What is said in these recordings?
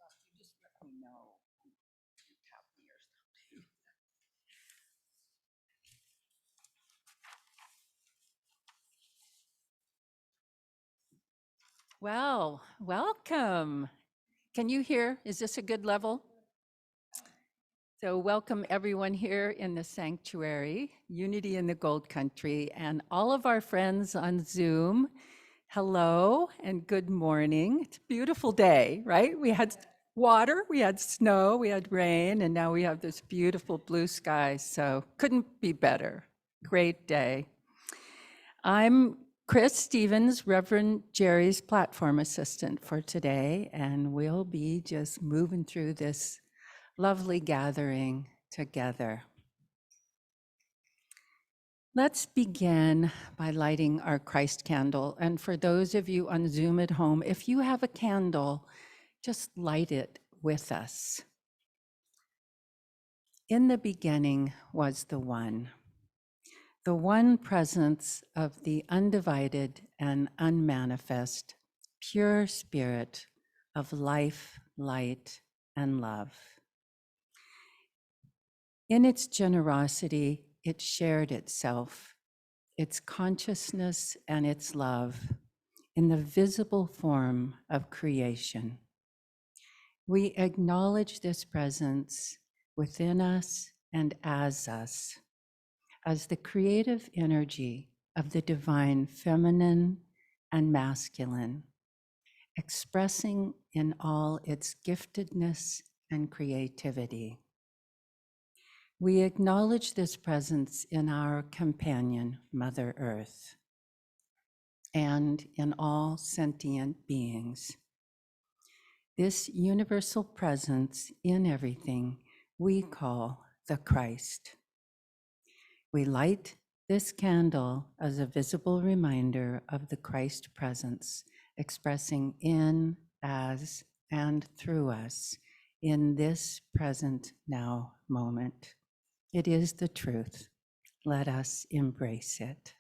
You just let me know. You tap me or something. Well, welcome. Can you hear? Is this a good level? So welcome everyone here in the sanctuary, Unity in the Gold Country, and all of our friends on Zoom. Hello and good morning. It's a beautiful day, right? We had water, we had snow, we had rain, and now we have this beautiful blue sky. So couldn't be better. Great day. I'm Chris Stevens, Reverend Jerry's platform assistant for today, and we'll be just moving through this lovely gathering together. Let's begin by lighting our Christ candle. And for those of you on Zoom at home, if you have a candle, just light it with us. In the beginning was the one presence of the undivided and unmanifest, pure spirit of life, light, and love. In its generosity, it shared itself, its consciousness and its love in the visible form of creation. We acknowledge this presence within us and as us, as the creative energy of the divine feminine and masculine, expressing in all its giftedness and creativity. We acknowledge this presence in our companion, Mother Earth, and in all sentient beings. This universal presence in everything we call the Christ. We light this candle as a visible reminder of the Christ presence, expressing in, as, and through us in this present now moment. It is the truth. Let us embrace it.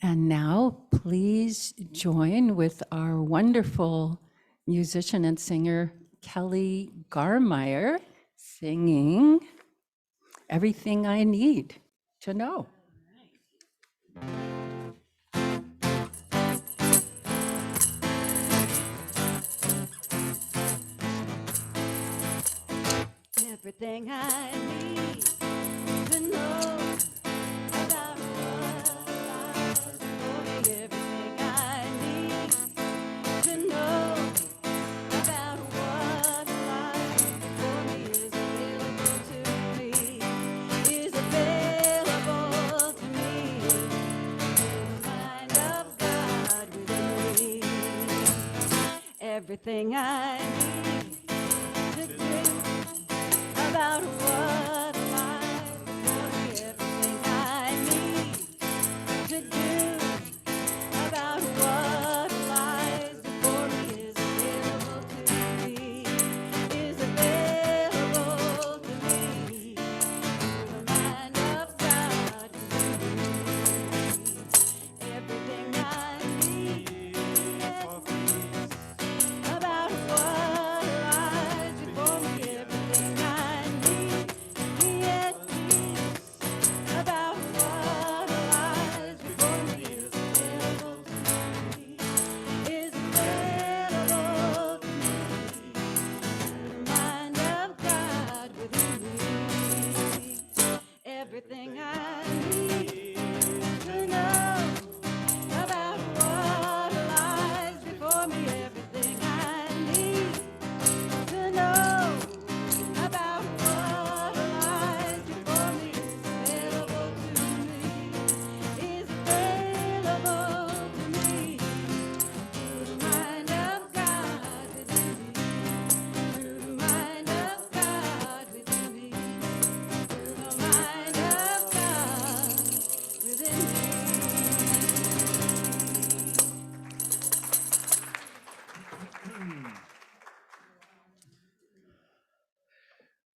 And now, please join with our wonderful musician and singer, Kelly Garmeyer, singing Everything I Need to Know. Everything I need to know about what lies before me. Everything I need to know about what lies before me is available to me. Is available to me. The mind of God within me. Everything I need to do about what lies before me, everything I need to do about what lies before me is available to me, is available to me. The mind of God within me. Everything I need about what lies before me, everything I need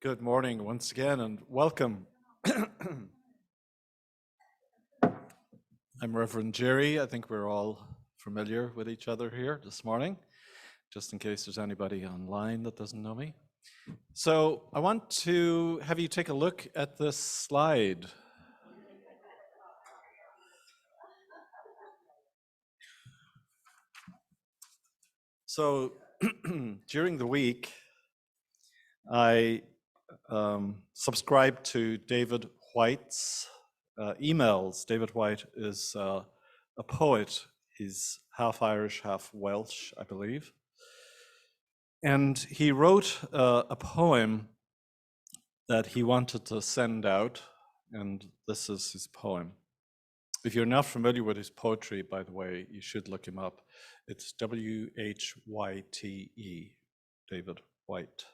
Good morning once again and welcome. I'm Reverend Jerry. I think we're all familiar with each other here this morning, just in case there's anybody online that doesn't know me. So I want to have you take a look at this slide. So during the week, I subscribed to David White's emails. David White is a poet. He's half Irish, half Welsh, I believe. And he wrote a poem that he wanted to send out, and this is his poem. If you're not familiar with his poetry, by the way, you should look him up. It's Whyte, David White.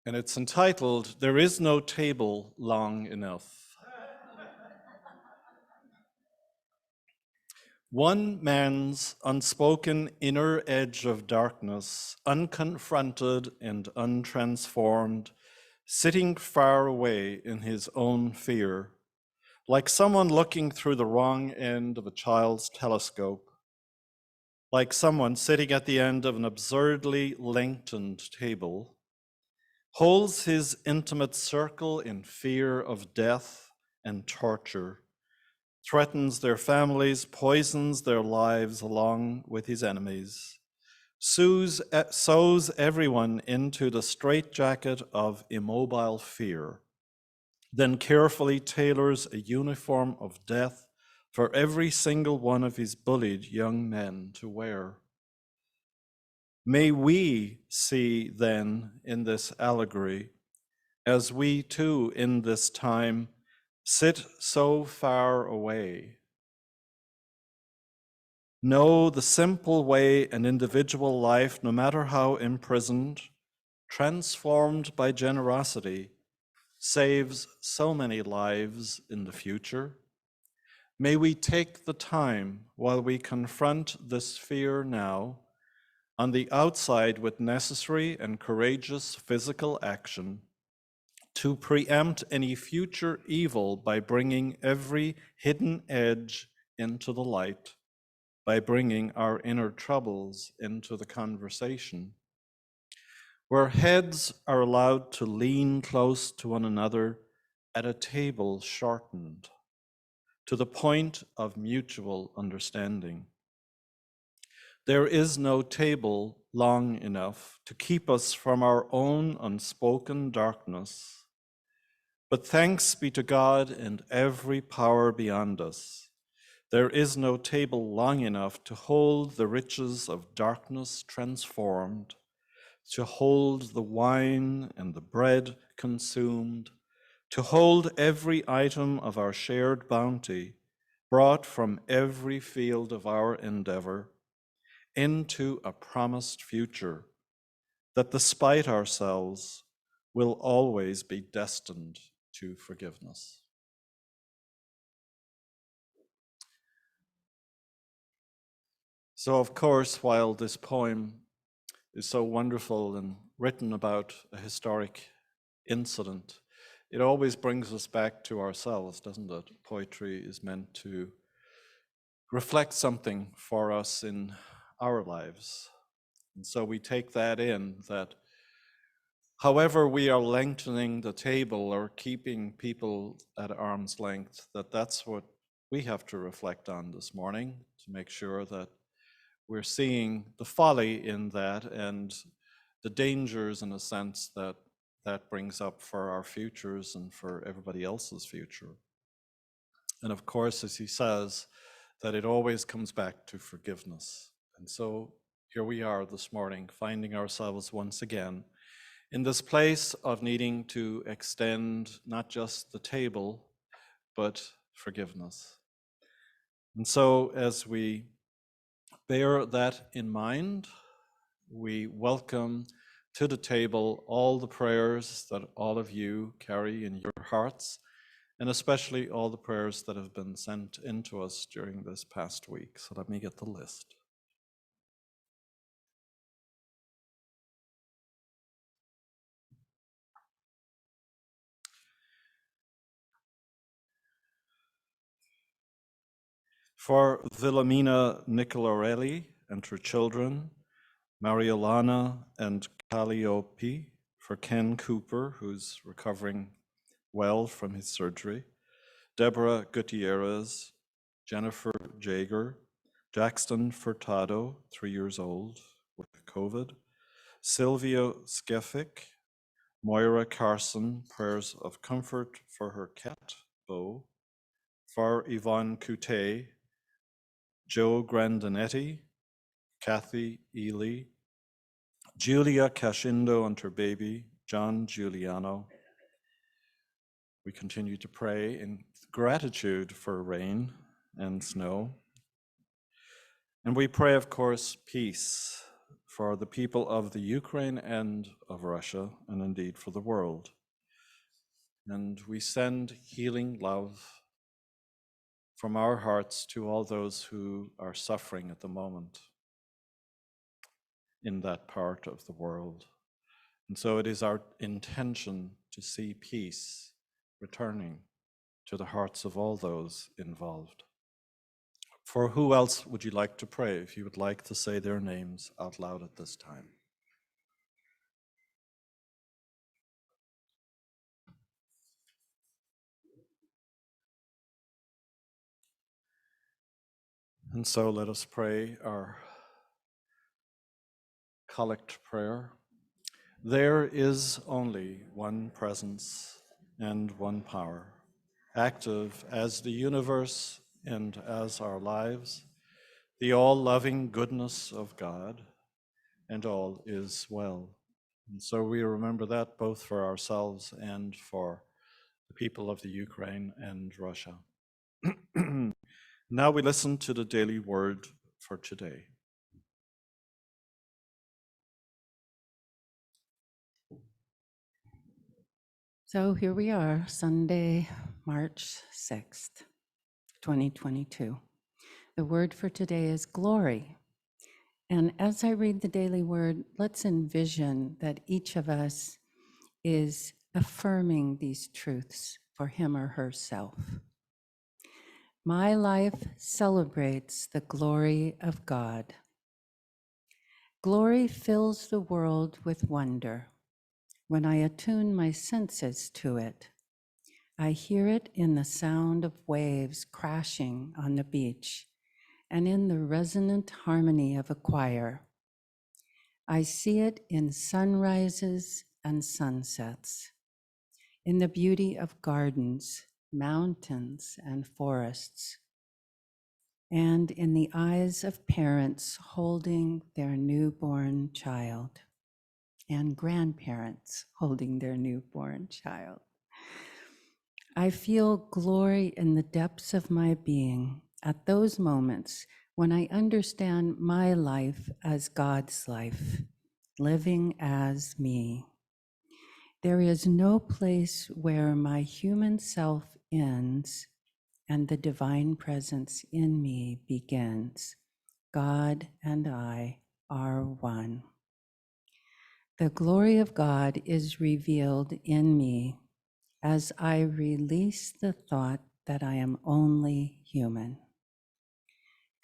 And it's entitled, "There is no table long enough." One man's unspoken inner edge of darkness, unconfronted and untransformed, sitting far away in his own fear, like someone looking through the wrong end of a child's telescope, like someone sitting at the end of an absurdly lengthened table, holds his intimate circle in fear of death and torture, threatens their families, poisons their lives along with his enemies, sews everyone into the straitjacket of immobile fear, then carefully tailors a uniform of death for every single one of his bullied young men to wear. May we see then in this allegory, as we too in this time sit so far away, know the simple way an individual life, no matter how imprisoned, transformed by generosity, saves so many lives in the future. May we take the time while we confront this fear now, on the outside with necessary and courageous physical action, to preempt any future evil by bringing every hidden edge into the light, by bringing our inner troubles into the conversation, where heads are allowed to lean close to one another at a table shortened to the point of mutual understanding. There is no table long enough to keep us from our own unspoken darkness, but thanks be to God and every power beyond us. There is no table long enough to hold the riches of darkness transformed, to hold the wine and the bread consumed, to hold every item of our shared bounty brought from every field of our endeavor into a promised future that, despite ourselves, will always be destined to forgiveness. So, of course, while this poem is so wonderful and written about a historic incident, it always brings us back to ourselves, doesn't it? Poetry is meant to reflect something for us in our lives. And so we take that in, that however we are lengthening the table or keeping people at arm's length, that's what we have to reflect on this morning, to make sure that we're seeing the folly in that and the dangers, in a sense, that brings up for our futures and for everybody else's future. And of course, as he says, that it always comes back to forgiveness. And so here we are this morning, finding ourselves once again in this place of needing to extend not just the table, but forgiveness. And so as we bear that in mind, we welcome to the table all the prayers that all of you carry in your hearts, and especially all the prayers that have been sent into us during this past week. So let me get the list. For Wilhelmina Nicolarelli and her children, Mariolana and Calliope, for Ken Cooper, who's recovering well from his surgery, Deborah Gutierrez, Jennifer Jager, Jackson Furtado, 3 years old with COVID, Silvio Skefik, Moira Carson, prayers of comfort for her cat, Bo, for Yvonne Coutet, Joe Grandinetti, Kathy Ely, Julia Cashindo and her baby, John Giuliano. We continue to pray in gratitude for rain and snow. And we pray, of course, peace for the people of the Ukraine and of Russia, and indeed for the world. And we send healing love from our hearts to all those who are suffering at the moment in that part of the world. And so it is our intention to see peace returning to the hearts of all those involved. For who else would you like to pray if you would like to say their names out loud at this time? And so let us pray our collect prayer. There is only one presence and one power, active as the universe and as our lives, the all-loving goodness of God, and all is well. And so we remember that both for ourselves and for the people of the Ukraine and Russia. Now we listen to the daily word for today. So here we are, Sunday, March 6th, 2022. The word for today is glory. And as I read the daily word, let's envision that each of us is affirming these truths for him or herself. My life celebrates the glory of God. Glory fills the world with wonder. When I attune my senses to it, I hear it in the sound of waves crashing on the beach and in the resonant harmony of a choir. I see it in sunrises and sunsets, in the beauty of gardens, mountains, and forests, and in the eyes of parents holding their newborn child and grandparents holding their newborn child. I feel glory in the depths of my being at those moments when I understand my life as God's life, living as me. There is no place where my human self ends and the divine presence in me begins. God and I are one. The glory of God is revealed in me as I release the thought that I am only human.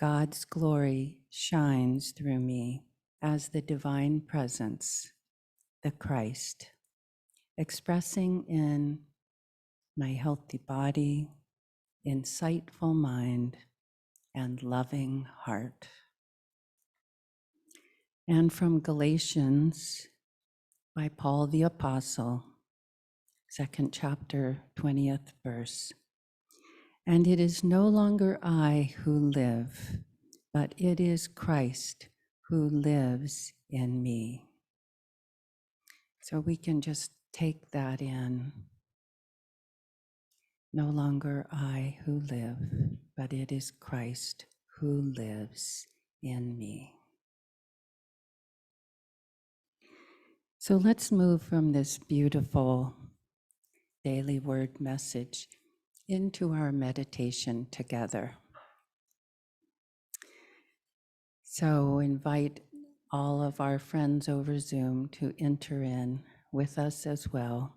God's glory shines through me as the divine presence, the Christ, expressing in my healthy body, insightful mind, and loving heart. And from Galatians by Paul the Apostle, 2nd chapter, 20th verse. And it is no longer I who live, but it is Christ who lives in me. So we can just take that in. No longer I who live, but it is Christ who lives in me. So let's move from this beautiful daily word message into our meditation together. So invite all of our friends over Zoom to enter in with us as well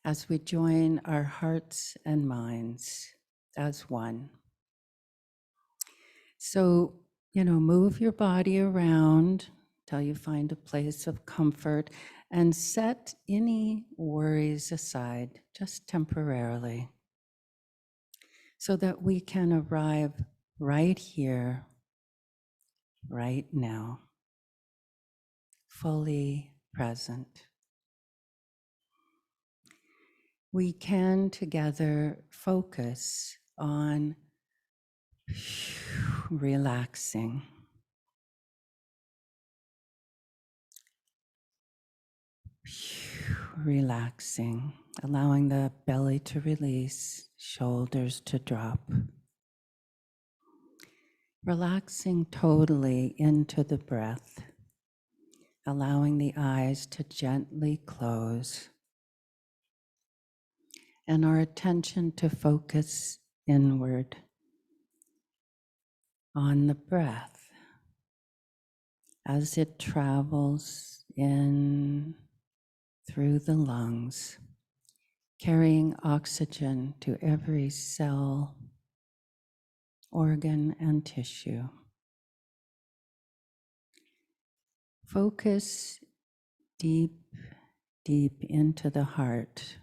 as we join our hearts and minds as one. So, move your body around till you find a place of comfort and set any worries aside just temporarily so that we can arrive right here, right now, fully present. We can together focus on relaxing. Relaxing, allowing the belly to release, shoulders to drop. Relaxing totally into the breath, allowing the eyes to gently close and our attention to focus inward on the breath as it travels in through the lungs, carrying oxygen to every cell, organ, and tissue. Focus deep, deep into the heart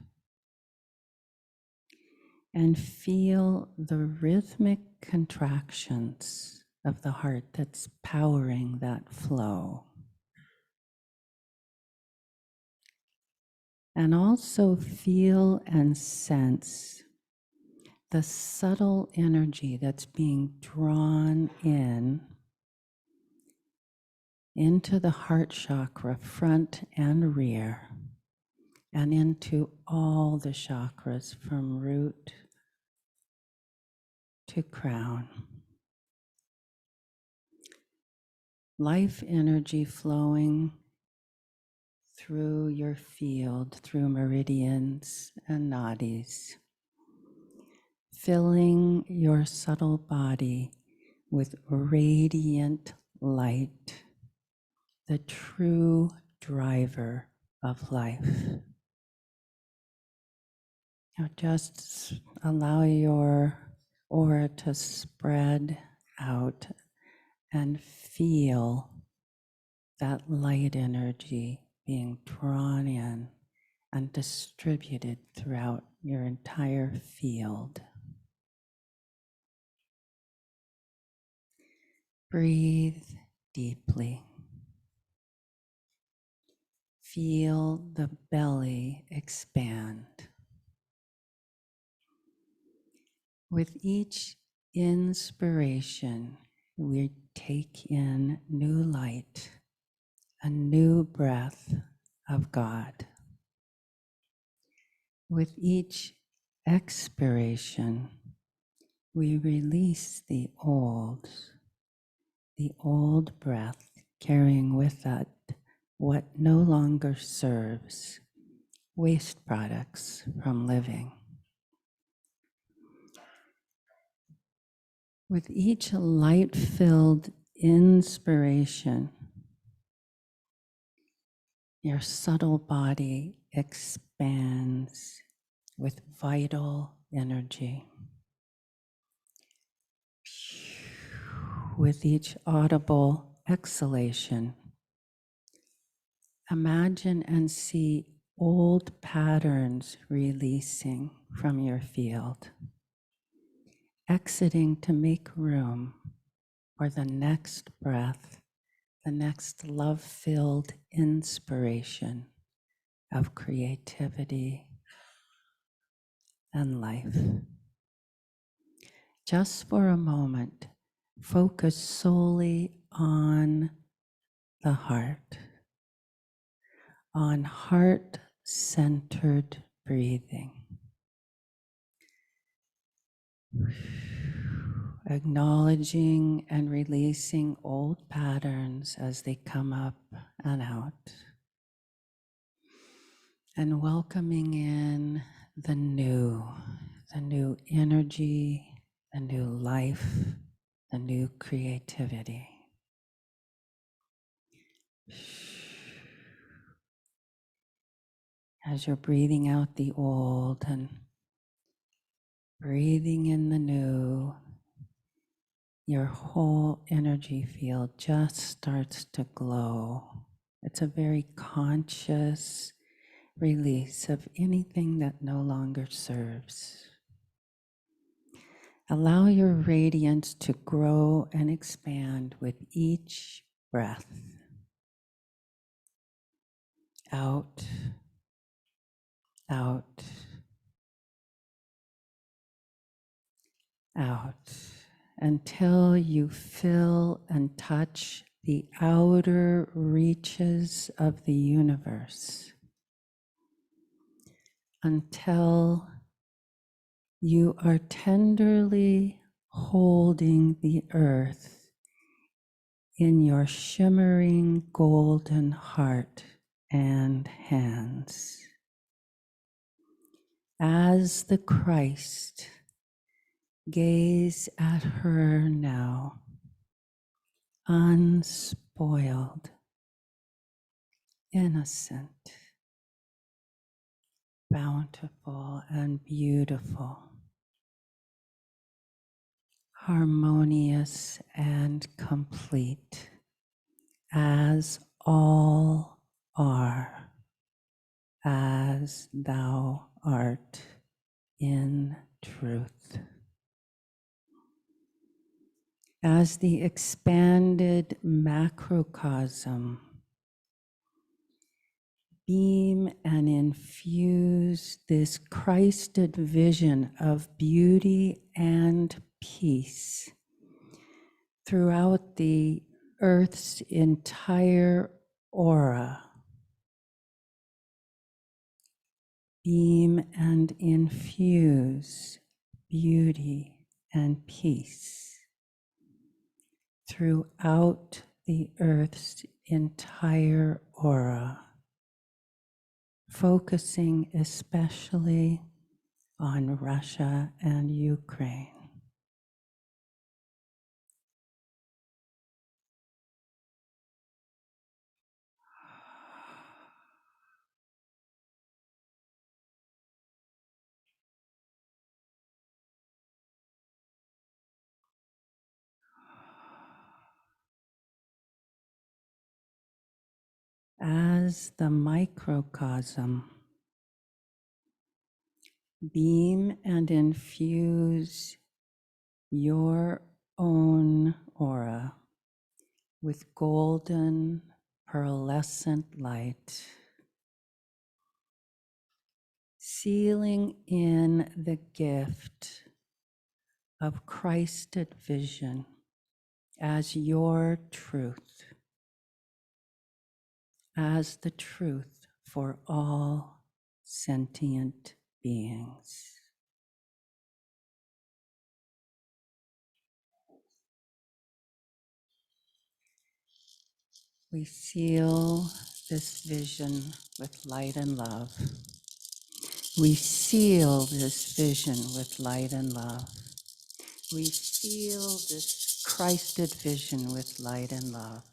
and feel the rhythmic contractions of the heart that's powering that flow. And also feel and sense the subtle energy that's being drawn in into the heart chakra, front and rear, and into all the chakras from root to crown. Life energy flowing through your field, through meridians and nadis, filling your subtle body with radiant light, the true driver of life. Now just allow your aura to spread out and feel that light energy being drawn in and distributed throughout your entire field. Breathe deeply. Feel the belly expand. With each inspiration, we take in new light, a new breath of God. With each expiration, we release the old breath, carrying with it what no longer serves, waste products from living. With each light-filled inspiration, your subtle body expands with vital energy. With each audible exhalation, imagine and see old patterns releasing from your field, exiting to make room for the next breath, the next love-filled inspiration of creativity and life. Just for a moment, focus solely on the heart, on heart-centered breathing. Acknowledging and releasing old patterns as they come up and out, and welcoming in the new energy, the new life, the new creativity. As you're breathing out the old and breathing in the new, your whole energy field just starts to glow. It's a very conscious release of anything that no longer serves. Allow your radiance to grow and expand with each breath. Out, out, out, until you fill and touch the outer reaches of the universe, until you are tenderly holding the earth in your shimmering golden heart and hands. As the Christ, gaze at her now, unspoiled, innocent, bountiful, and beautiful, harmonious and complete, as all are, as thou art in truth. As the expanded macrocosm, beam and infuse this Christed vision of beauty and peace throughout the Earth's entire aura. Beam and infuse beauty and peace throughout the Earth's entire aura, focusing especially on Russia and Ukraine. As the microcosm, beam and infuse your own aura with golden, pearlescent light, sealing in the gift of Christed vision as your truth, as the truth for all sentient beings. We seal this vision with light and love. We seal this vision with light and love. We seal this Christed vision with light and love.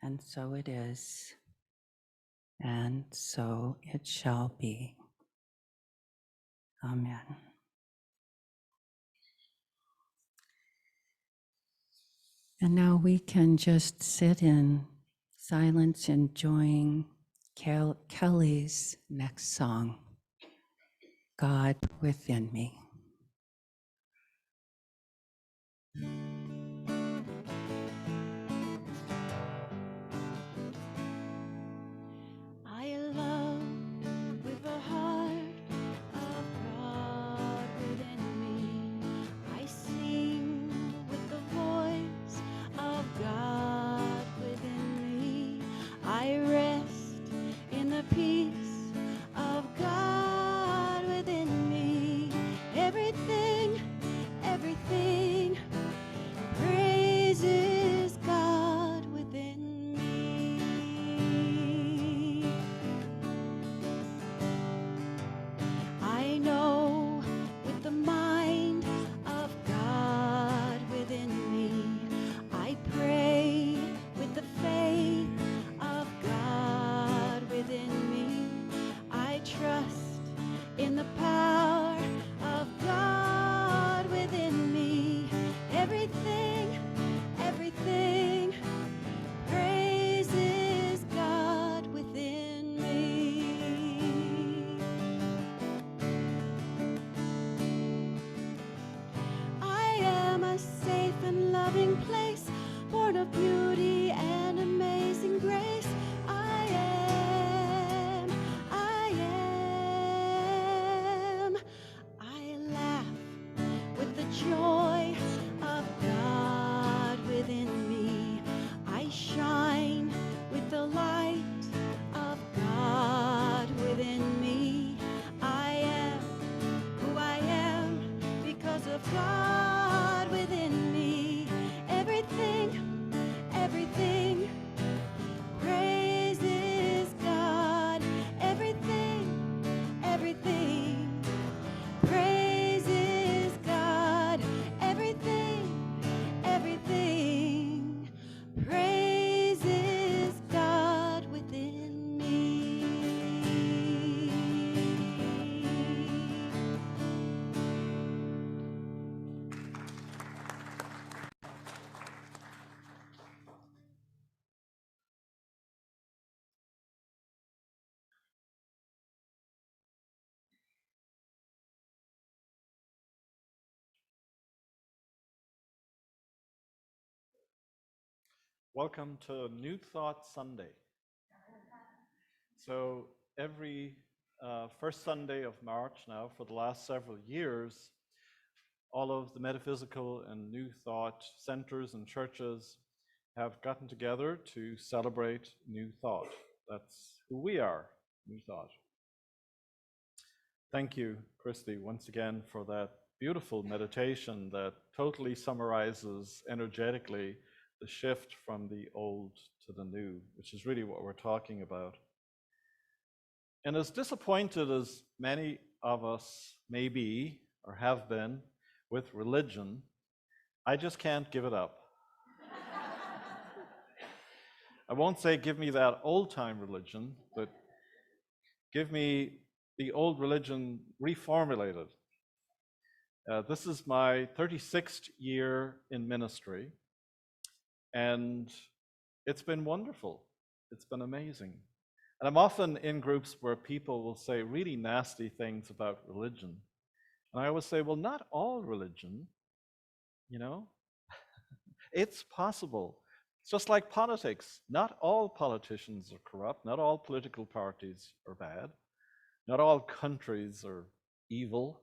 And so it is, and so it shall be. Amen. And now we can just sit in silence, enjoying Kelly's next song, God Within Me. I love with the heart of God within me. I sing with the voice of God within me. I rest in the peace of God within me. God within me. Everything, everything praises God. Everything, everything praises God. Everything, everything praises God within me. Welcome to New Thought Sunday. So every first Sunday of March now, for the last several years, all of the metaphysical and New Thought centers and churches have gotten together to celebrate New Thought. That's who we are, New Thought. Thank you, Christy, once again for that beautiful meditation that totally summarizes energetically the shift from the old to the new, which is really what we're talking about. And as disappointed as many of us may be or have been with religion, I just can't give it up. I won't say give me that old-time religion, but give me the old religion reformulated. This is my 36th year in ministry, and it's been wonderful. It's been amazing. And I'm often in groups where people will say really nasty things about religion. And I always say, well, not all religion, you know? It's possible. It's just like politics. Not all politicians are corrupt. Not all political parties are bad. Not all countries are evil.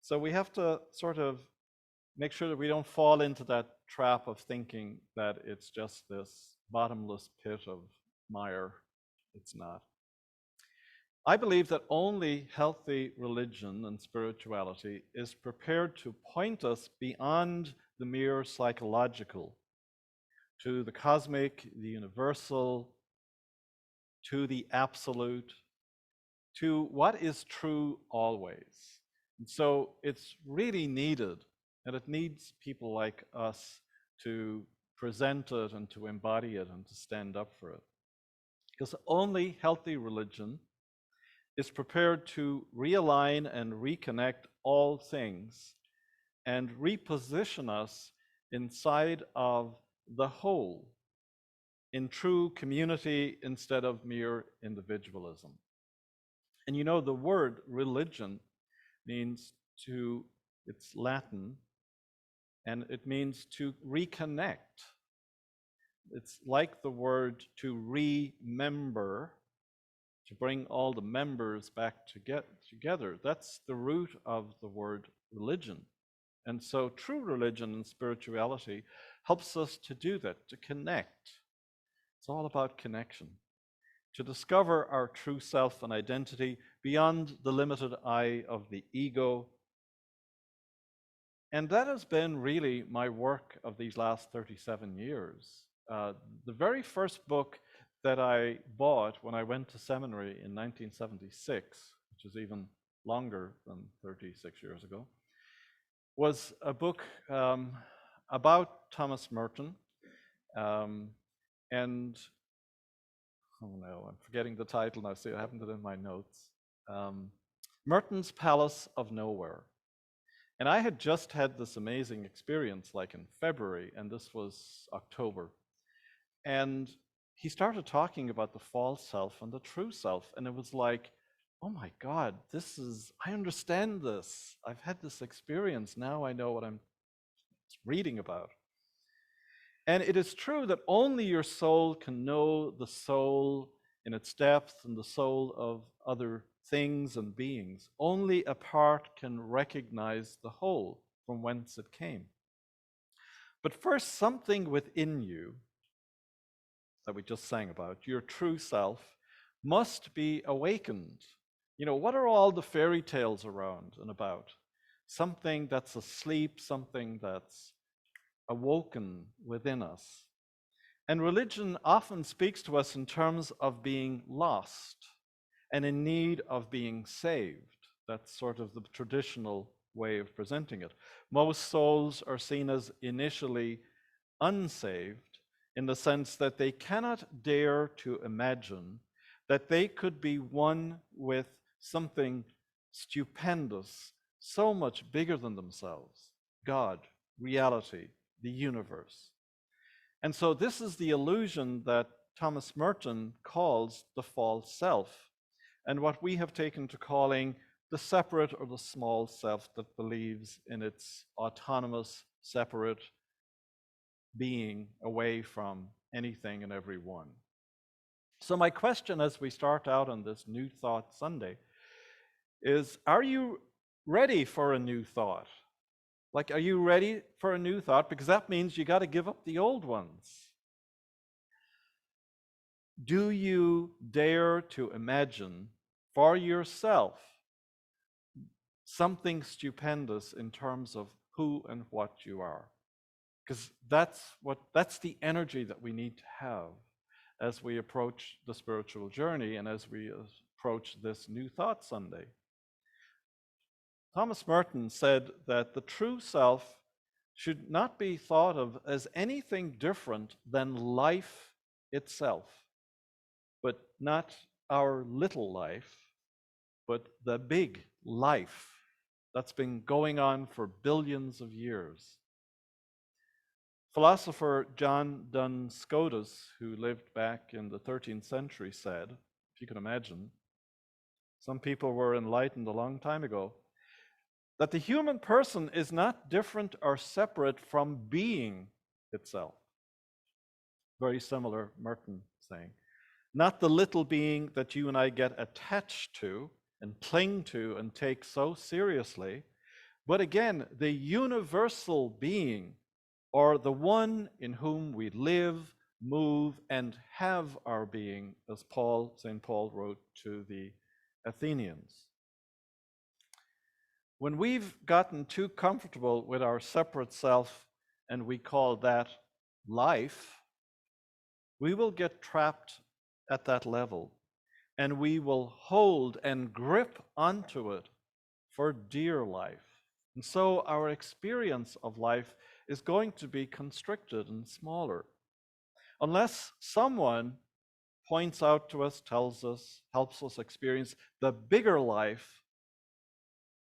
So we have to sort of make sure that we don't fall into that trap of thinking that it's just this bottomless pit of mire. It's not. I believe that only healthy religion and spirituality is prepared to point us beyond the mere psychological to the cosmic, the universal, to the absolute, to what is true always. And so it's really needed, and it needs people like us to present it and to embody it and to stand up for it. Because only healthy religion is prepared to realign and reconnect all things and reposition us inside of the whole, in true community instead of mere individualism. And you know, the word religion means to, it's Latin, and it means to reconnect. It's like the word to remember, to bring all the members back together. That's the root of the word religion. And so true religion and spirituality helps us to do that, to connect. It's all about connection, to discover our true self and identity beyond the limited eye of the ego. And that has been really my work of these last 37 years. The very first book that I bought when I went to seminary in 1976, which is even longer than 36 years ago, was a book about Thomas Merton. And, oh no, I'm forgetting the title now, see, I haven't it in my notes. Merton's Palace of Nowhere. And I had just had this amazing experience like in February, and this was October. And he started talking about the false self and the true self. And it was like, oh my God, I understand this. I've had this experience. Now I know what I'm reading about. And it is true that only your soul can know the soul in its depth and the soul of other things and beings. Only a part can recognize the whole from whence it came. But first, something within you that we just sang about, your true self, must be awakened. You know, what are all the fairy tales around and about? something that's asleep, something that's awoken within us. And religion often speaks to us in terms of being lost and in need of being saved. That's sort of the traditional way of presenting it. Most souls are seen as initially unsaved in the sense that they cannot dare to imagine that they could be one with something stupendous, so much bigger than themselves, God, reality, the universe. And so this is the illusion that Thomas Merton calls the false self, and what we have taken to calling the separate or the small self that believes in its autonomous, separate being away from anything and everyone. So my question as we start out on this New Thought Sunday is, are you ready for a new thought? Like, are you ready for a new thought? Because that means you got to give up the old ones. Do you dare to imagine for yourself something stupendous in terms of who and what you are? Because that's the energy that we need to have as we approach the spiritual journey and as we approach this New Thought Sunday. Thomas Merton said that the true self should not be thought of as anything different than life itself, but not our little life, but the big life that's been going on for billions of years. Philosopher John Duns Scotus, who lived back in the 13th century, said, if you can imagine, some people were enlightened a long time ago, that the human person is not different or separate from being itself. Very similar, Merton saying. Not the little being that you and I get attached to and cling to and take so seriously, but again, the universal being, or the one in whom we live, move, and have our being, as St. Paul wrote to the Athenians. When we've gotten too comfortable with our separate self and we call that life, we will get trapped at that level and we will hold and grip onto it for dear life. And so our experience of life is going to be constricted and smaller. Unless someone points out to us, tells us, helps us experience the bigger life,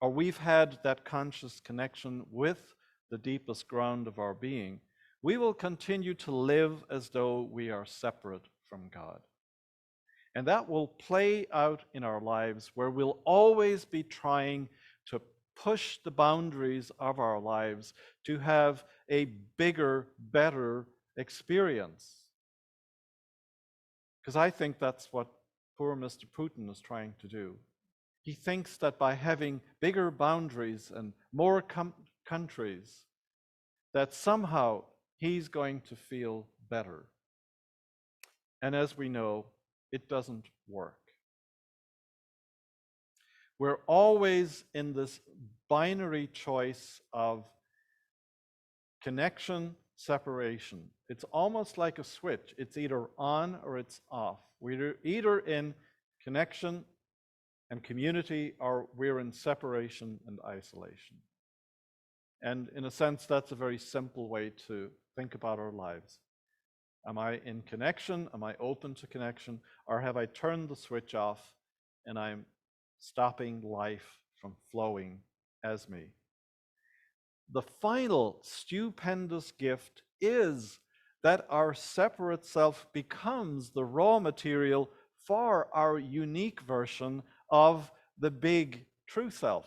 or we've had that conscious connection with the deepest ground of our being, we will continue to live as though we are separate from God. And that will play out in our lives where we'll always be trying to push the boundaries of our lives to have a bigger, better experience. Because I think that's what poor Mr. Putin is trying to do. He thinks that by having bigger boundaries and more countries, that somehow he's going to feel better. And as we know, it doesn't work. We're always in this binary choice of connection, separation. It's almost like a switch. It's either on or it's off. We're either in connection and community, or we're in separation and isolation. And in a sense, that's a very simple way to think about our lives. Am I in connection? Am I open to connection? Or have I turned the switch off and I'm stopping life from flowing as me? The final stupendous gift is that our separate self becomes the raw material for our unique version of the big true self.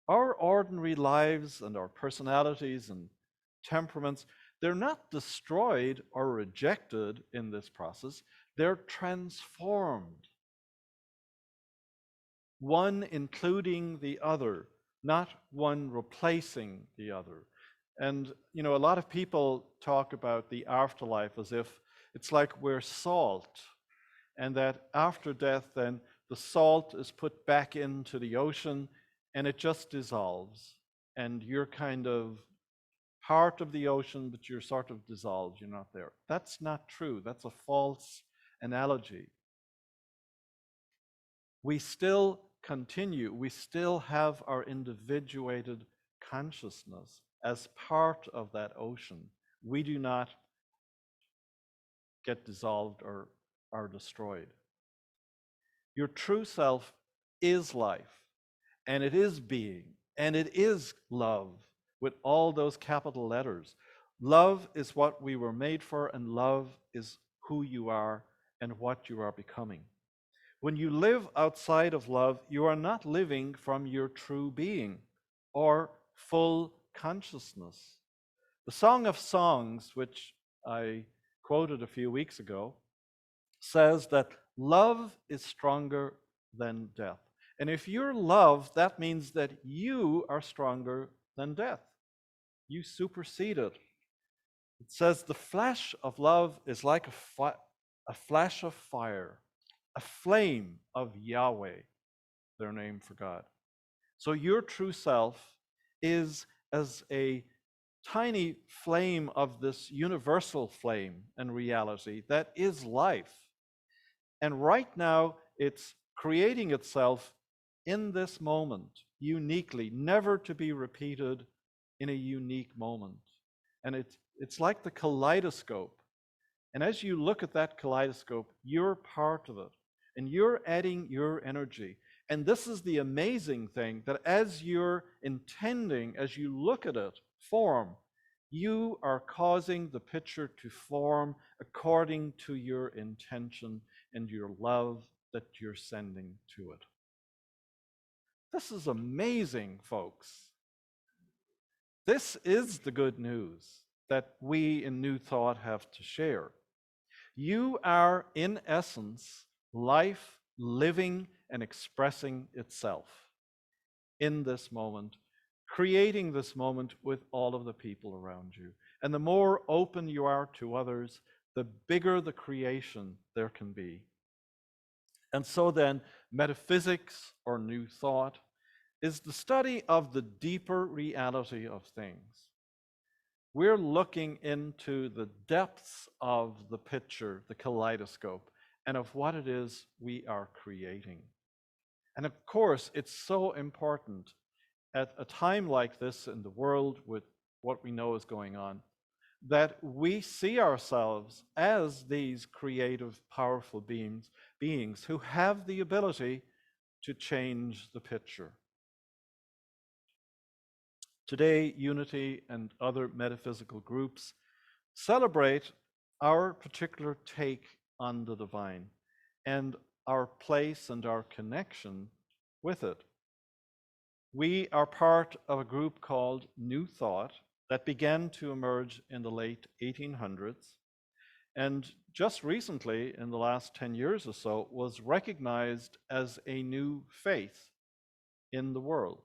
Our ordinary lives and our personalities and temperaments, they're not destroyed or rejected in this process, they're transformed. One including the other, not one replacing the other. And, a lot of people talk about the afterlife as if it's like we're salt, and that after death, then the salt is put back into the ocean and it just dissolves, and you're kind of part of the ocean, but you're sort of dissolved, you're not there. That's not true. That's a false analogy. We still continue, we still have our individuated consciousness as part of that ocean. We do not get dissolved or are destroyed. Your true self is life, and it is being, and it is love with all those capital letters. Love is what we were made for, and love is who you are and what you are becoming. When you live outside of love, you are not living from your true being or full consciousness. The Song of Songs, which I quoted a few weeks ago, says that love is stronger than death. And if you're love, that means that you are stronger than death. You supersede it. It says the flash of love is like a flash of fire, a flame of Yahweh, their name for God. So your true self is as a tiny flame of this universal flame and reality that is life. And right now, it's creating itself in this moment, uniquely, never to be repeated in a unique moment. And it's like the kaleidoscope. And as you look at that kaleidoscope, you're part of it, and you're adding your energy. And this is the amazing thing, that as you're intending, as you look at it form, you are causing the picture to form according to your intention and your love that you're sending to it. This is amazing, folks. This is the good news that we in New Thought have to share. You are, in essence, life living and expressing itself in this moment, creating this moment with all of the people around you. And the more open you are to others, the bigger the creation there can be. And so then, metaphysics or New Thought is the study of the deeper reality of things. We're looking into the depths of the picture, the kaleidoscope, and of what it is we are creating. And of course, it's so important at a time like this in the world with what we know is going on, that we see ourselves as these creative, powerful beings who have the ability to change the picture. Today, Unity and other metaphysical groups celebrate our particular take on the divine and our place and our connection with it. We are part of a group called New Thought that began to emerge in the late 1800s, and just recently, in the last 10 years or so, was recognized as a new faith in the world.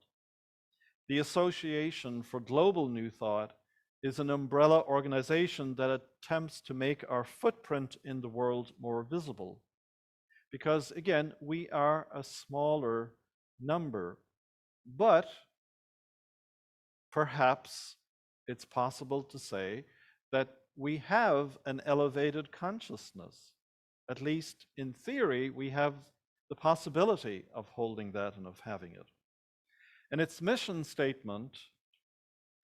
The Association for Global New Thought is an umbrella organization that attempts to make our footprint in the world more visible. Because again, we are a smaller number, but perhaps it's possible to say that we have an elevated consciousness. At least in theory, we have the possibility of holding that and of having it. And its mission statement,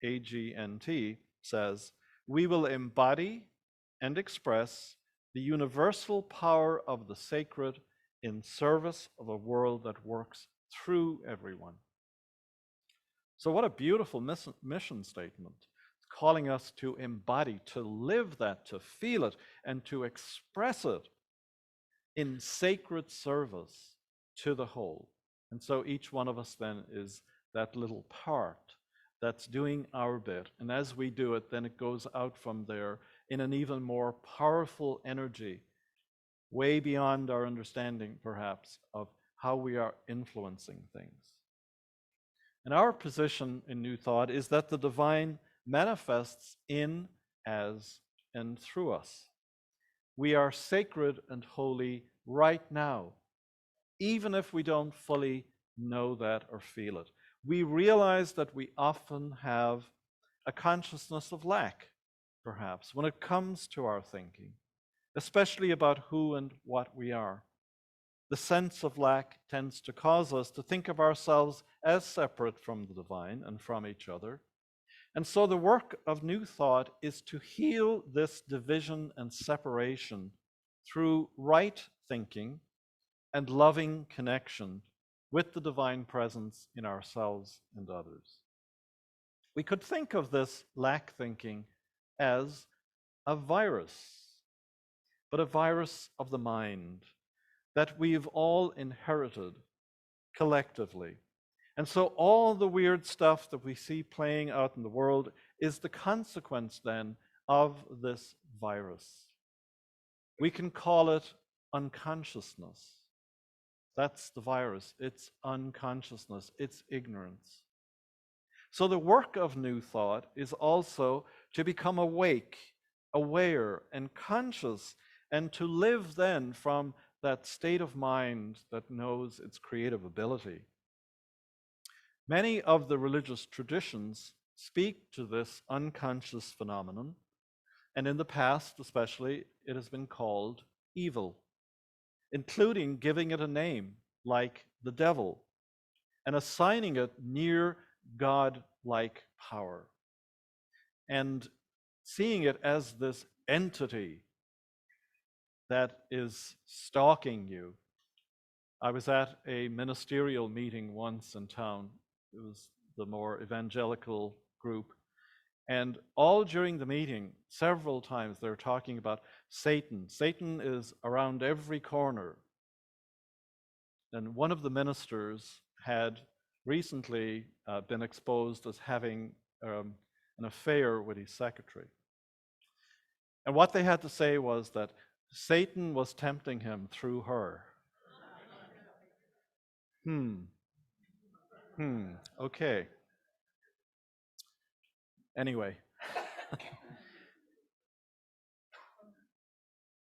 AGNT, says, "We will embody and express the universal power of the sacred in service of a world that works through everyone." So what a beautiful mission statement, calling us to embody, to live that, to feel it, and to express it in sacred service to the whole. And so each one of us then is that little part that's doing our bit. And as we do it, then it goes out from there in an even more powerful energy, way beyond our understanding, perhaps, of how we are influencing things. And our position in New Thought is that the divine manifests in, as, and through us. We are sacred and holy right now, even if we don't fully know that or feel it. we realize that we often have a consciousness of lack, perhaps, when it comes to our thinking, especially about who and what we are. The sense of lack tends to cause us to think of ourselves as separate from the divine and from each other. And so the work of New Thought is to heal this division and separation through right thinking and loving connection with the divine presence in ourselves and others. We could think of this lack thinking as a virus, but a virus of the mind that we've all inherited collectively. And so all the weird stuff that we see playing out in the world is the consequence then of this virus. We can call it unconsciousness. That's the virus. It's unconsciousness. It's ignorance. So the work of New Thought is also to become awake, aware, and conscious, and to live then from that state of mind that knows its creative ability. Many of the religious traditions speak to this unconscious phenomenon, and in the past especially, it has been called evil, including giving it a name like the devil and assigning it near God-like power and seeing it as this entity that is stalking you. I was at a ministerial meeting once in town. It was the more evangelical group. And all during the meeting, several times they're talking about Satan. Satan is around every corner. And one of the ministers had recently been exposed as having an affair with his secretary. And what they had to say was that Satan was tempting him through her. Okay. Anyway,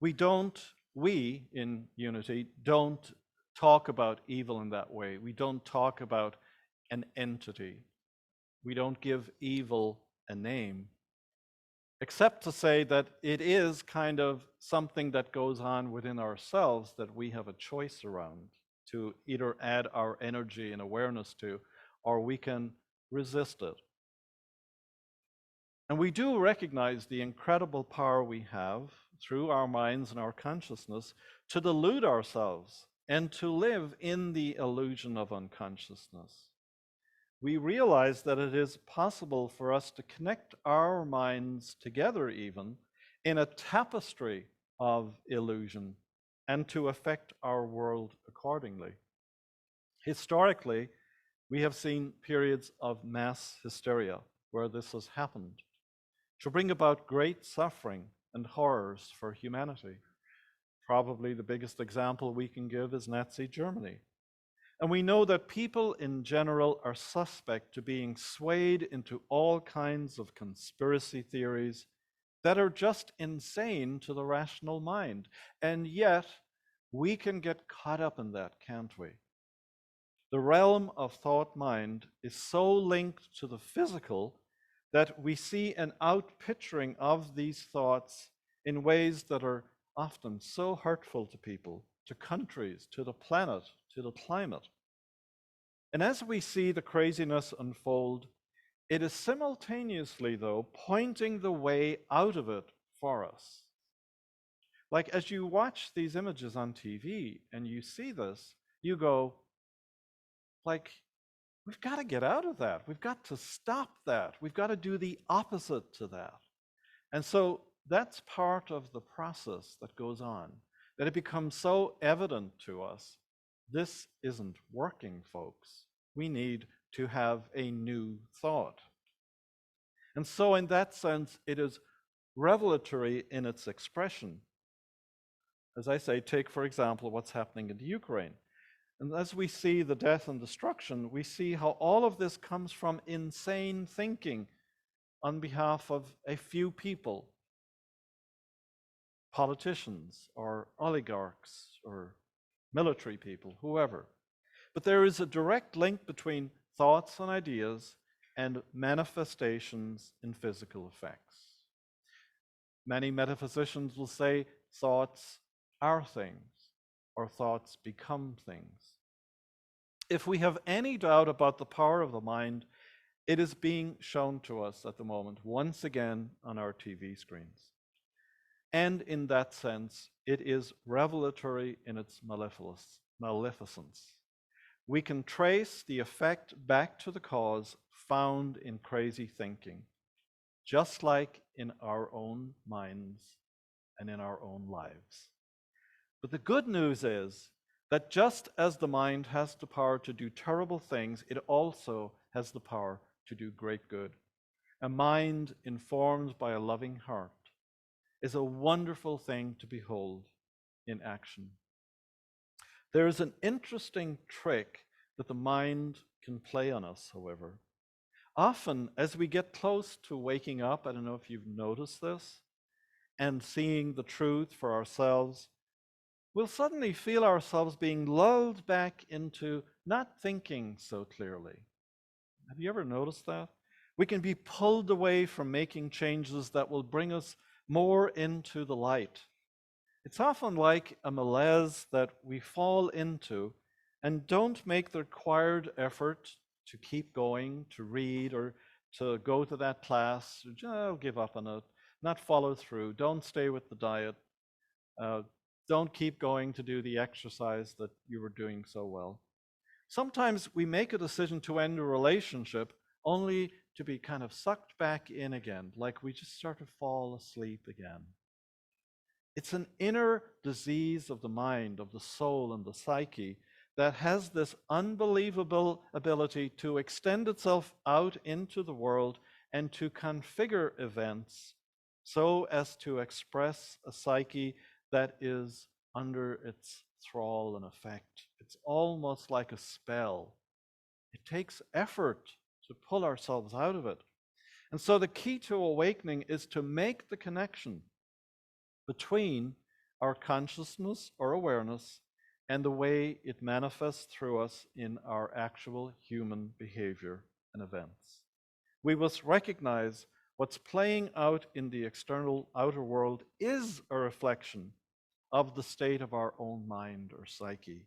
we in Unity don't talk about evil in that way. We don't talk about an entity. We don't give evil a name, except to say that it is kind of something that goes on within ourselves that we have a choice around to either add our energy and awareness to, or we can resist it. And we do recognize the incredible power we have through our minds and our consciousness to delude ourselves and to live in the illusion of unconsciousness. We realize that it is possible for us to connect our minds together even in a tapestry of illusion and to affect our world accordingly. Historically, we have seen periods of mass hysteria where this has happened, to bring about great suffering and horrors for humanity. Probably the biggest example we can give is Nazi Germany. And we know that people in general are suspect to being swayed into all kinds of conspiracy theories that are just insane to the rational mind. And yet, we can get caught up in that, can't we? The realm of thought mind is so linked to the physical that we see an outpicturing of these thoughts in ways that are often so hurtful to people, to countries, to the planet, to the climate. And as we see the craziness unfold, it is simultaneously, though, pointing the way out of it for us. Like as you watch these images on TV and you see this, you go, like, we've got to get out of that. We've got to stop that. We've got to do the opposite to that. And so that's part of the process that goes on, that it becomes so evident to us, this isn't working, folks. We need to have a new thought. And so in that sense, it is revelatory in its expression. As I say, take, for example, what's happening in the Ukraine. And as we see the death and destruction, we see how all of this comes from insane thinking on behalf of a few people, politicians or oligarchs or military people, whoever. But there is a direct link between thoughts and ideas, and manifestations in physical effects. Many metaphysicians will say thoughts are things, or thoughts become things. If we have any doubt about the power of the mind, it is being shown to us at the moment, once again on our TV screens. And in that sense, it is revelatory in its maleficence. We can trace the effect back to the cause found in crazy thinking, just like in our own minds and in our own lives. But the good news is that just as the mind has the power to do terrible things, it also has the power to do great good. A mind informed by a loving heart is a wonderful thing to behold in action. There is an interesting trick that the mind can play on us, however. Often, as we get close to waking up, I don't know if you've noticed this, and seeing the truth for ourselves, we'll suddenly feel ourselves being lulled back into not thinking so clearly. Have you ever noticed that? We can be pulled away from making changes that will bring us more into the light. It's often like a malaise that we fall into and don't make the required effort to keep going, to read, or to go to that class. I'll give up on it, not follow through, don't stay with the diet, don't keep going to do the exercise that you were doing so well. Sometimes we make a decision to end a relationship only to be kind of sucked back in again, like we just start to fall asleep again. It's an inner disease of the mind, of the soul, and the psyche that has this unbelievable ability to extend itself out into the world and to configure events so as to express a psyche that is under its thrall and effect. It's almost like a spell. It takes effort to pull ourselves out of it. And so the key to awakening is to make the connection between our consciousness or awareness and the way it manifests through us in our actual human behavior and events. We must recognize what's playing out in the external outer world is a reflection of the state of our own mind or psyche.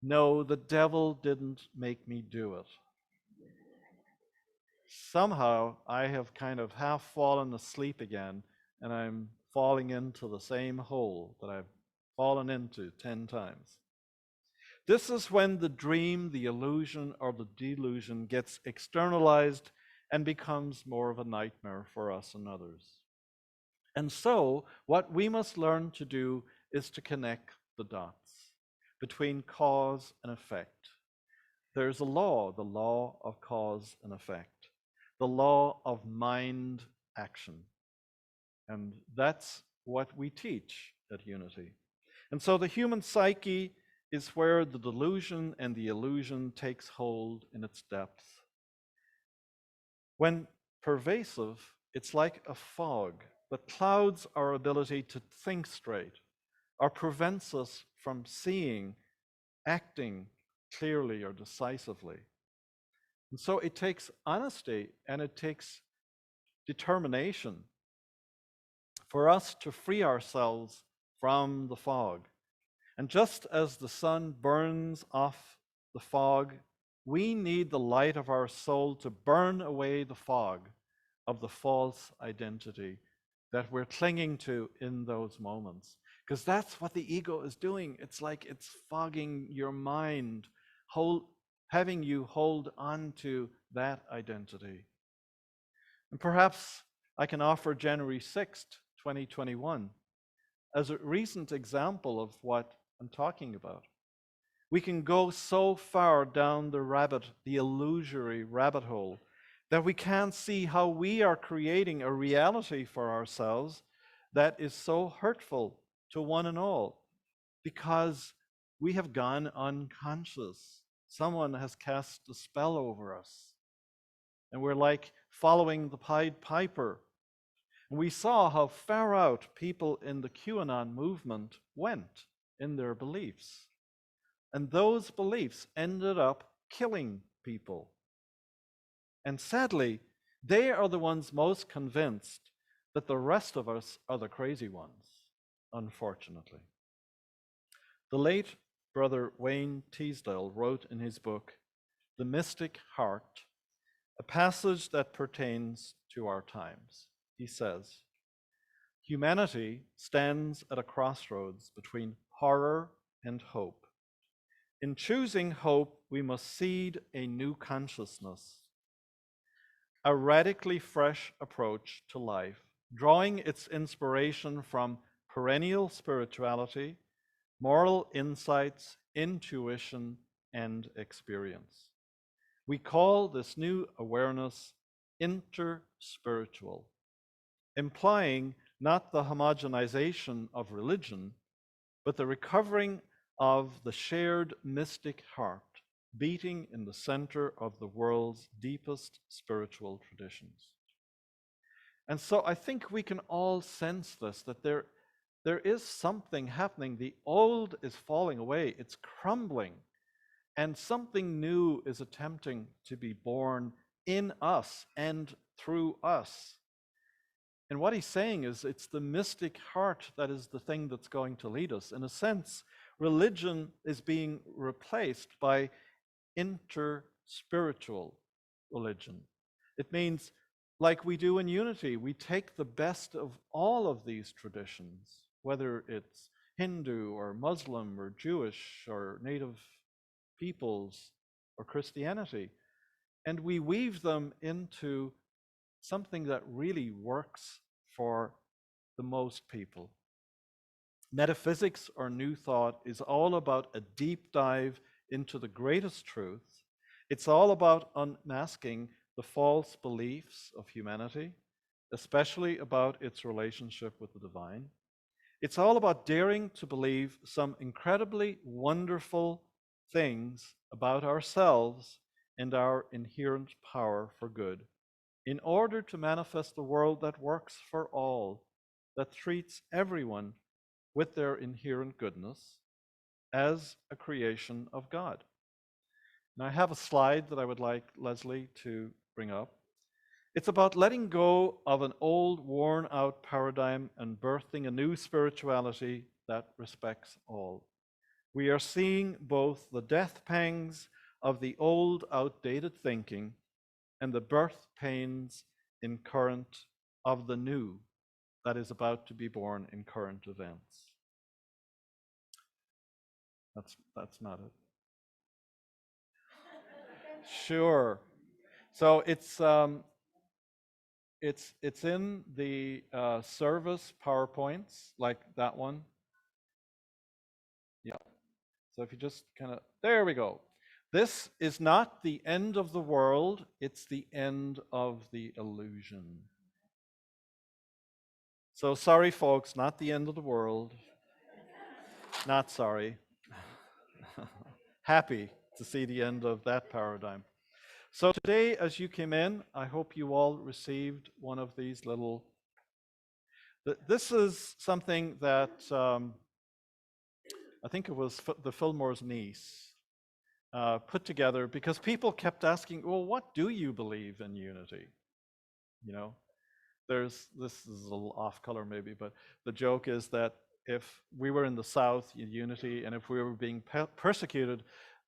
No, the devil didn't make me do it. Somehow I have kind of half fallen asleep again, and I'm falling into the same hole that I've fallen into 10 times. This is when the dream, the illusion, or the delusion gets externalized and becomes more of a nightmare for us and others. And so, what we must learn to do is to connect the dots between cause and effect. There's a law, the law of cause and effect, the law of mind action. And that's what we teach at Unity. And so the human psyche is where the delusion and the illusion takes hold in its depth. When pervasive, it's like a fog that clouds our ability to think straight or prevents us from seeing, acting clearly or decisively. And so it takes honesty and it takes determination for us to free ourselves from the fog. And just as the sun burns off the fog, we need the light of our soul to burn away the fog of the false identity that we're clinging to in those moments. Because that's what the ego is doing. It's like it's fogging your mind, having you hold on to that identity. And perhaps I can offer January 6th, 2021, as a recent example of what I'm talking about. We can go so far down the illusory rabbit hole, that we can't see how we are creating a reality for ourselves that is so hurtful to one and all, because we have gone unconscious. Someone has cast a spell over us, and we're like following the Pied Piper. And we saw how far out people in the QAnon movement went in their beliefs. And those beliefs ended up killing people. And sadly, they are the ones most convinced that the rest of us are the crazy ones, unfortunately. The late Brother Wayne Teasdale wrote in his book, The Mystic Heart, a passage that pertains to our times. He says, humanity stands at a crossroads between horror and hope. In choosing hope, we must seed a new consciousness, a radically fresh approach to life, drawing its inspiration from perennial spirituality, moral insights, intuition, and experience. We call this new awareness interspiritual, implying not the homogenization of religion, but the recovering of the shared mystic heart beating in the center of the world's deepest spiritual traditions. And so I think we can all sense this, that there is something happening. The old is falling away, it's crumbling, and something new is attempting to be born in us and through us. And what he's saying is it's the mystic heart that is the thing that's going to lead us. In a sense, religion is being replaced by interspiritual religion. It means, like we do in Unity, we take the best of all of these traditions, whether it's Hindu or Muslim or Jewish or Native peoples or Christianity, and we weave them into something that really works for the most people. Metaphysics or New Thought is all about a deep dive into the greatest truths. It's all about unmasking the false beliefs of humanity, especially about its relationship with the divine. It's all about daring to believe some incredibly wonderful things about ourselves and our inherent power for good, in order to manifest the world that works for all, that treats everyone with their inherent goodness as a creation of God. Now, I have a slide that I would like Leslie to bring up. It's about letting go of an old, worn-out paradigm and birthing a new spirituality that respects all. We are seeing both the death pangs of the old, outdated thinking and the birth pains in current of the new that is about to be born in current events. That's not it. Sure. So it's in the service PowerPoints, like that one. Yeah. So if you just kind of, there we go. This is not the end of the world, it's the end of the illusion. So sorry, folks, not the end of the world. Not sorry. Happy to see the end of that paradigm. So today, as you came in, I hope you all received one of these little. This is something that I think it was the Fillmore's niece put together because people kept asking, well, what do you believe in unity? You know, this is a little off color maybe, but the joke is that if we were in the South in unity and if we were being persecuted,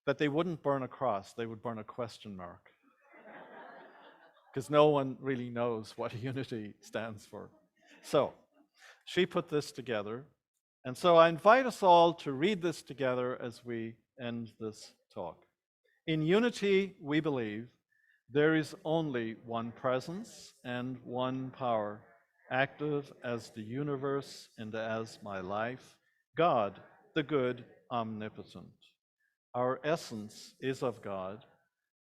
that they wouldn't burn a cross, they would burn a question mark. Because no one really knows what unity stands for. So she put this together. And so I invite us all to read this together as we end this talk. In unity, we believe there is only one presence and one power, active as the universe and as my life, God, the good, omnipotent. Our essence is of God.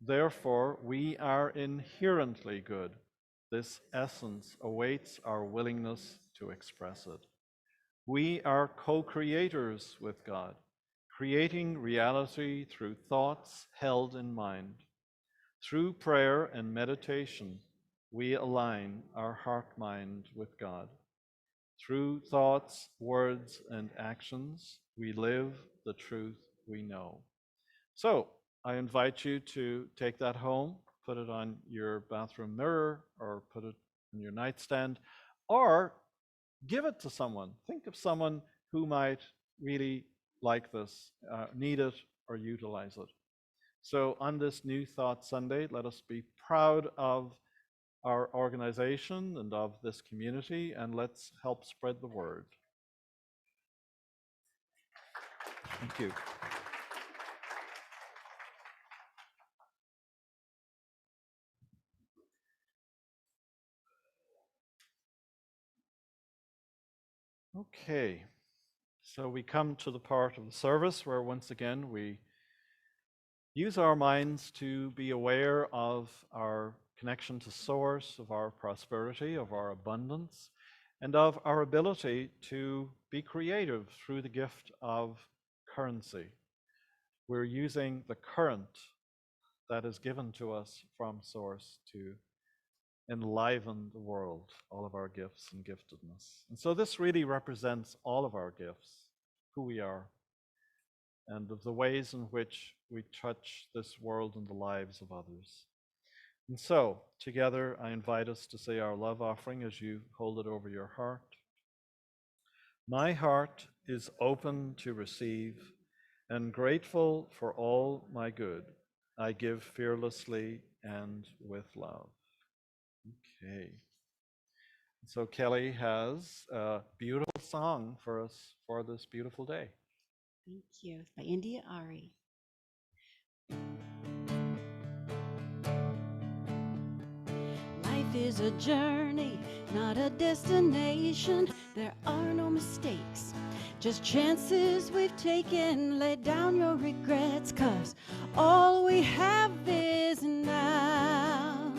Therefore, we are inherently good. This essence awaits our willingness to express it. We are co-creators with God, creating reality through thoughts held in mind. Through prayer and meditation, we align our heart-mind with God. Through thoughts, words, and actions, we live the truth we know. So, I invite you to take that home, put it on your bathroom mirror, or put it on your nightstand, or give it to someone. Think of someone who might really like this, need it, or utilize it. So on this New Thought Sunday, let us be proud of our organization and of this community, and let's help spread the word. Thank you. Okay, so we come to the part of the service where once again we use our minds to be aware of our connection to source, of our prosperity, of our abundance, and of our ability to be creative through the gift of currency. We're using the current that is given to us from source to enliven the world, all of our gifts and giftedness. And so this really represents all of our gifts, who we are, and of the ways in which we touch this world and the lives of others. And so, together, I invite us to say our love offering as you hold it over your heart. My heart is open to receive and grateful for all my good. I give fearlessly and with love. Okay. So Kelly has a beautiful song for us for this beautiful day. Thank you. It's by India Ari. Life is a journey, not a destination. There are no mistakes, just chances we've taken. Lay down your regrets, 'cause all we have is now.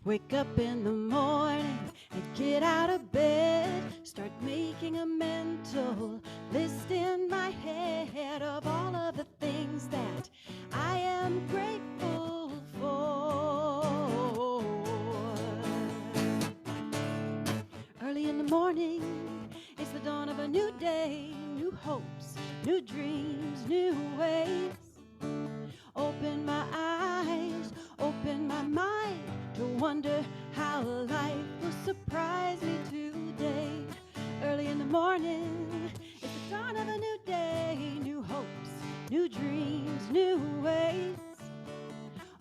Wake up in the morning and get out of bed. Start making a mental list in my head of all of the things that I am grateful for. Early in the morning, it's the dawn of a new day. New hopes, new dreams, new ways. Open my eyes, open my mind to wonder how life will surprise me today. Early in the morning, it's the dawn of a new day. New hopes, new dreams, new ways.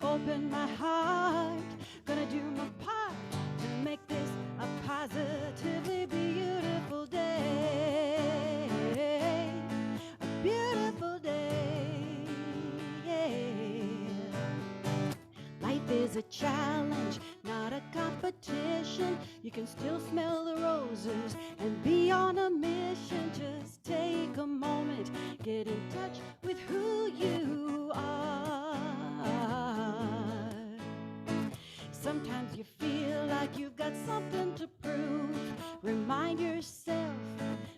Open my heart, gonna do my part to make this a positively beautiful day. A beautiful day. Life is a challenge, not a competition. You can still smell the roses and be on a mission. Just take a moment, get in touch with who you are. Sometimes you feel like you've got something to prove. Remind yourself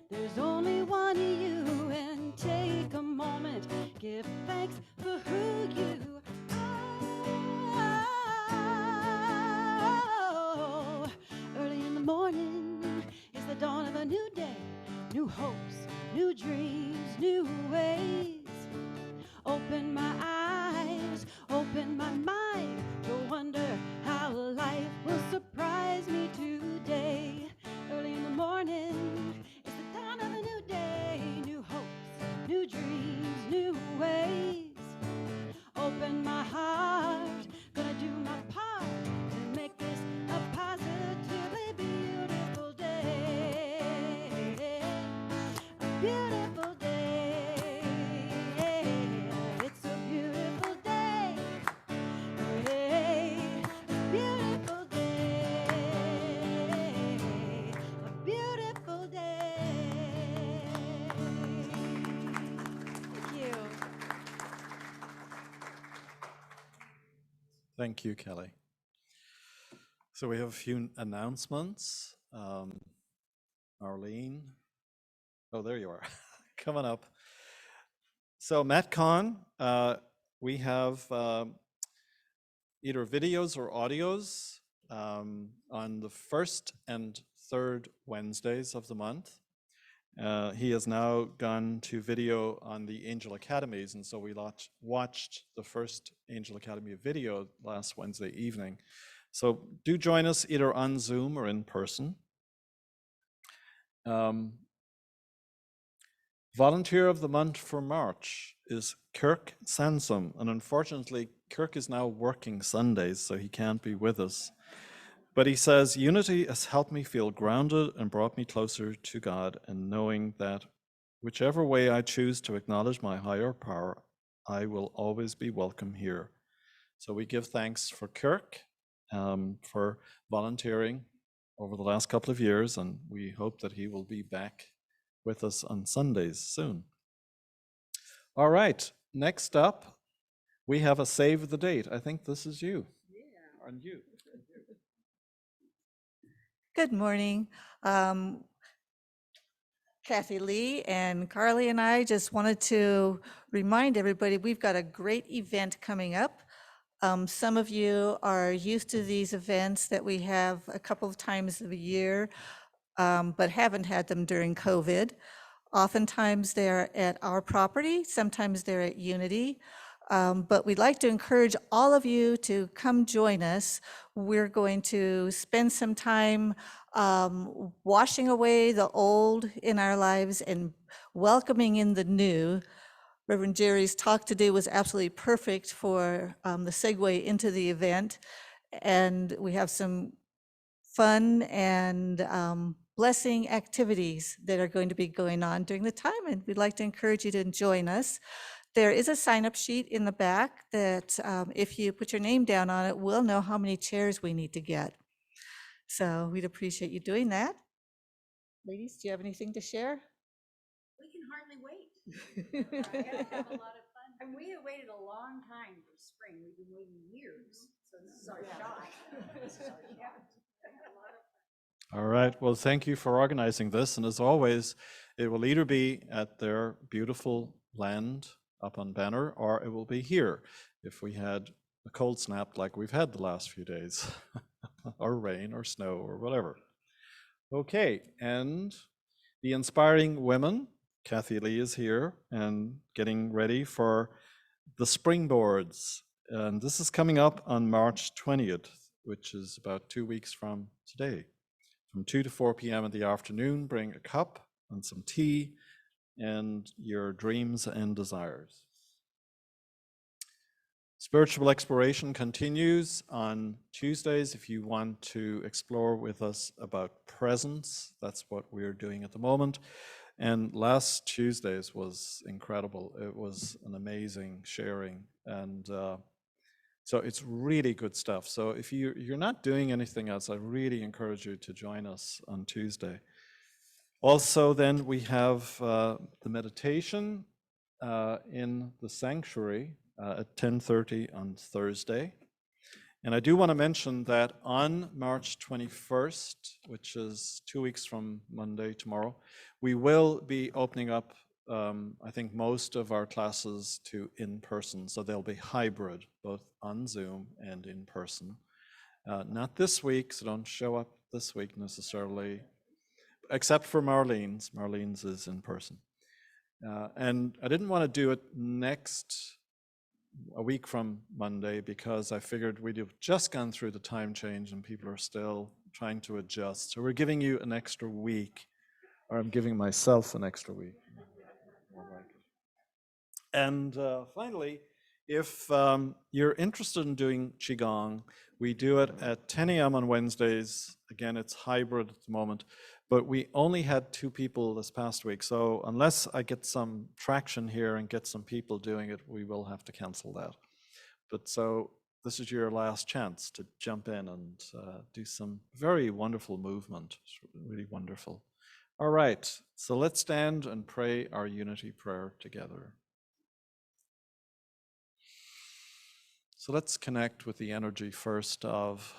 there's only one you, and take a moment, give thanks for who you are. Early in the morning is the dawn of a new day. New hopes, new dreams, new ways. Open my eyes, open my mind to wonder how life will surprise me today. Early in the morning, it's the dawn of a new day. New hopes, new dreams, new ways. Open my heart, gonna do my part to make this a positively beautiful day. A beautiful day. It's a beautiful day. A beautiful day. A beautiful day. Thank you. Thank you, Kelly. So we have a few announcements. Arlene, oh, there you are, coming up. So MatCon, we have either videos or audios on the first and third Wednesdays of the month. He has now gone to video on the Angel Academies, and so we watched the first Angel Academy video last Wednesday evening. So do join us either on Zoom or in person. Volunteer of the month for March is Kirk Sansom, and unfortunately Kirk is now working Sundays, so he can't be with us. But he says, unity has helped me feel grounded and brought me closer to God, and knowing that whichever way I choose to acknowledge my higher power, I will always be welcome here. So we give thanks for Kirk for volunteering over the last couple of years, and we hope that he will be back with us on Sundays soon. All right, next up, we have a save the date. I think this is you. Yeah. And you. Good morning. Kathy Lee and Carly and I just wanted to remind everybody we've got a great event coming up. Some of you are used to these events that we have a couple of times a year, but haven't had them during COVID. Oftentimes they're at our property, sometimes they're at Unity. But we'd like to encourage all of you to come join us. We're going to spend some time washing away the old in our lives and welcoming in the new. Reverend Jerry's talk today was absolutely perfect for the segue into the event. And we have some fun and blessing activities that are going to be going on during the time, and we'd like to encourage you to join us. There is a sign-up sheet in the back that if you put your name down on it, we'll know how many chairs we need to get. So we'd appreciate you doing that. Ladies, do you have anything to share? We can hardly wait. We're gonna have a lot of fun. And we have waited a long time for spring. We've been waiting years. So this is our shot. This is our shot. All right, well, thank you for organizing this. And as always, it will either be at their beautiful land up on Banner, or it will be here if we had a cold snap like we've had the last few days, or rain or snow or whatever. Okay, and the Inspiring Women, Kathy Lee is here and getting ready for the Springboards. And this is coming up on March 20th, which is about 2 weeks from today. From 2 to 4 p.m. in the afternoon, bring a cup and some tea and your dreams and desires. Spiritual exploration continues on Tuesdays. If you want to explore with us about presence, that's what we're doing at the moment. And last Tuesdays was incredible. It was an amazing sharing. And so it's really good stuff. So if you're not doing anything else, I really encourage you to join us on Tuesday. Also, then we have the meditation in the sanctuary at 10:30 on Thursday. And I do want to mention that on March 21st, which is 2 weeks from Monday, tomorrow, we will be opening up, I think, most of our classes to in-person. So they'll be hybrid, both on Zoom and in person. Not this week, so don't show up this week necessarily, except for Marlene's. Marlene's is in person. And I didn't want to do it a week from Monday, because I figured we'd have just gone through the time change and people are still trying to adjust. So we're giving you an extra week, or I'm giving myself an extra week. And finally, if you're interested in doing Qigong, we do it at 10 a.m. on Wednesdays. Again, it's hybrid at the moment, but we only had 2 people this past week. So unless I get some traction here and get some people doing it, we will have to cancel that. But so this is your last chance to jump in and do some very wonderful movement. It's really wonderful. All right, so let's stand and pray our unity prayer together. So let's connect with the energy first of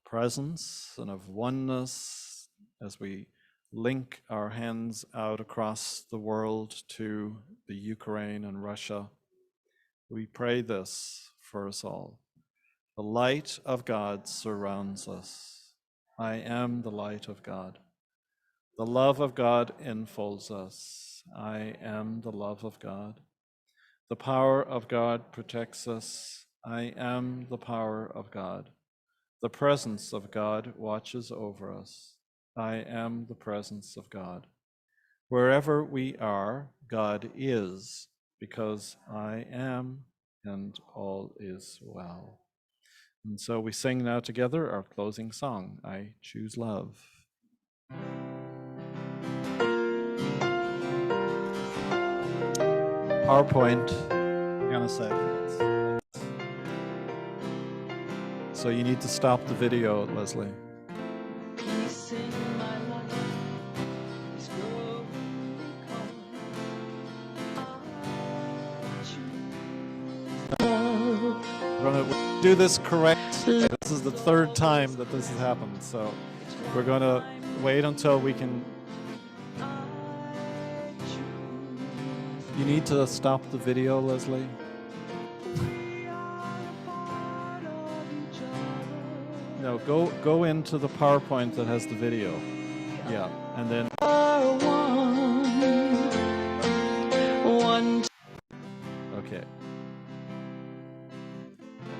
presence and of oneness as we link our hands out across the world to the Ukraine and Russia. We pray this for us all. The light of God surrounds us. I am the light of God. The love of God enfolds us. I am the love of God. The power of God protects us. I am the power of God. The presence of God watches over us. I am the presence of God. Wherever we are, God is, because I am, and all is well. And so we sing now together our closing song, I Choose Love. PowerPoint. Hang on a second. So you need to stop the video, Leslie. We're going to do this correct. This is the third time that this has happened, so we're going to wait until we can. You need to stop the video, Leslie. No, go into the PowerPoint that has the video. Yeah, and then. Okay.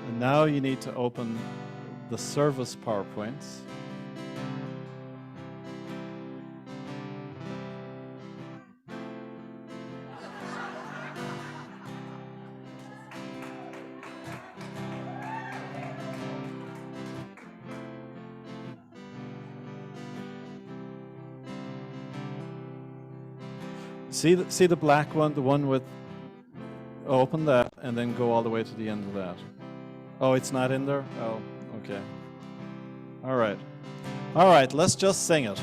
And now you need to open the service PowerPoints. See the black one, the one with, open that and then go all the way to the end of that. Oh, it's not in there? Oh, okay. All right, let's just sing it.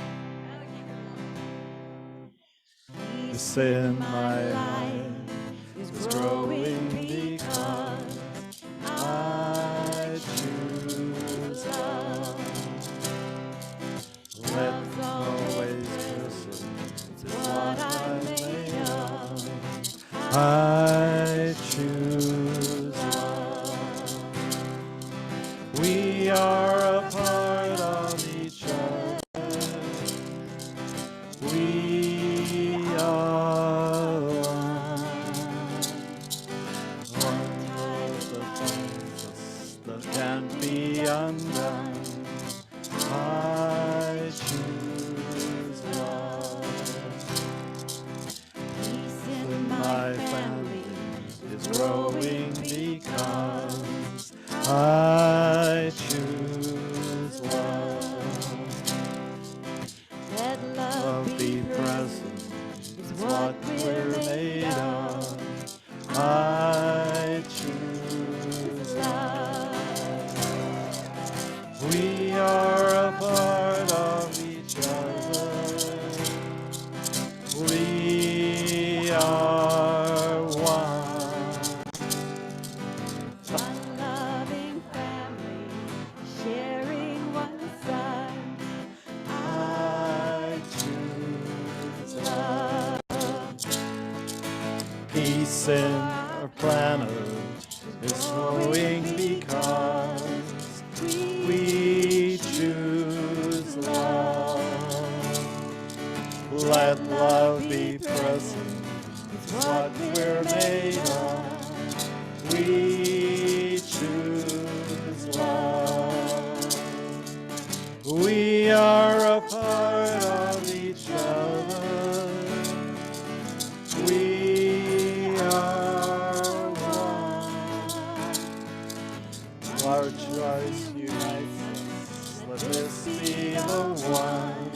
Peace in my life is growing because I choose love. Let always listen to what I'm made of. I choose love. We are a part of each other. We are one ties that binds us that can't be undone. I choose love. Peace in my family is growing because I choose love. Let love be present is what we're made of. I choose love. We are a part of each other. We are one. One loving family, sharing one sun. I choose love. Peace in our planet is growing because we choose love. Let love be present, it's what we're made of. We choose love. We are a part of each other. We are one. Our choice unites us. Let this be the one.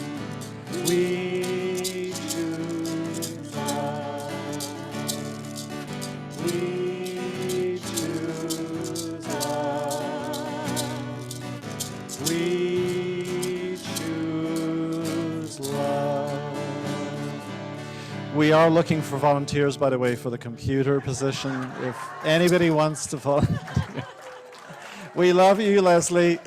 We choose love. We choose love. We choose love. We are looking for volunteers, by the way, for the computer position. If anybody wants to volunteer. We love you, Leslie.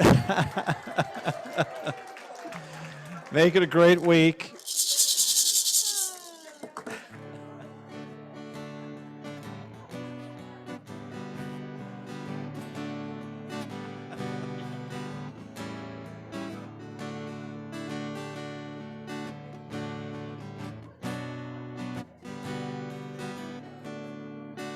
Make it a great week.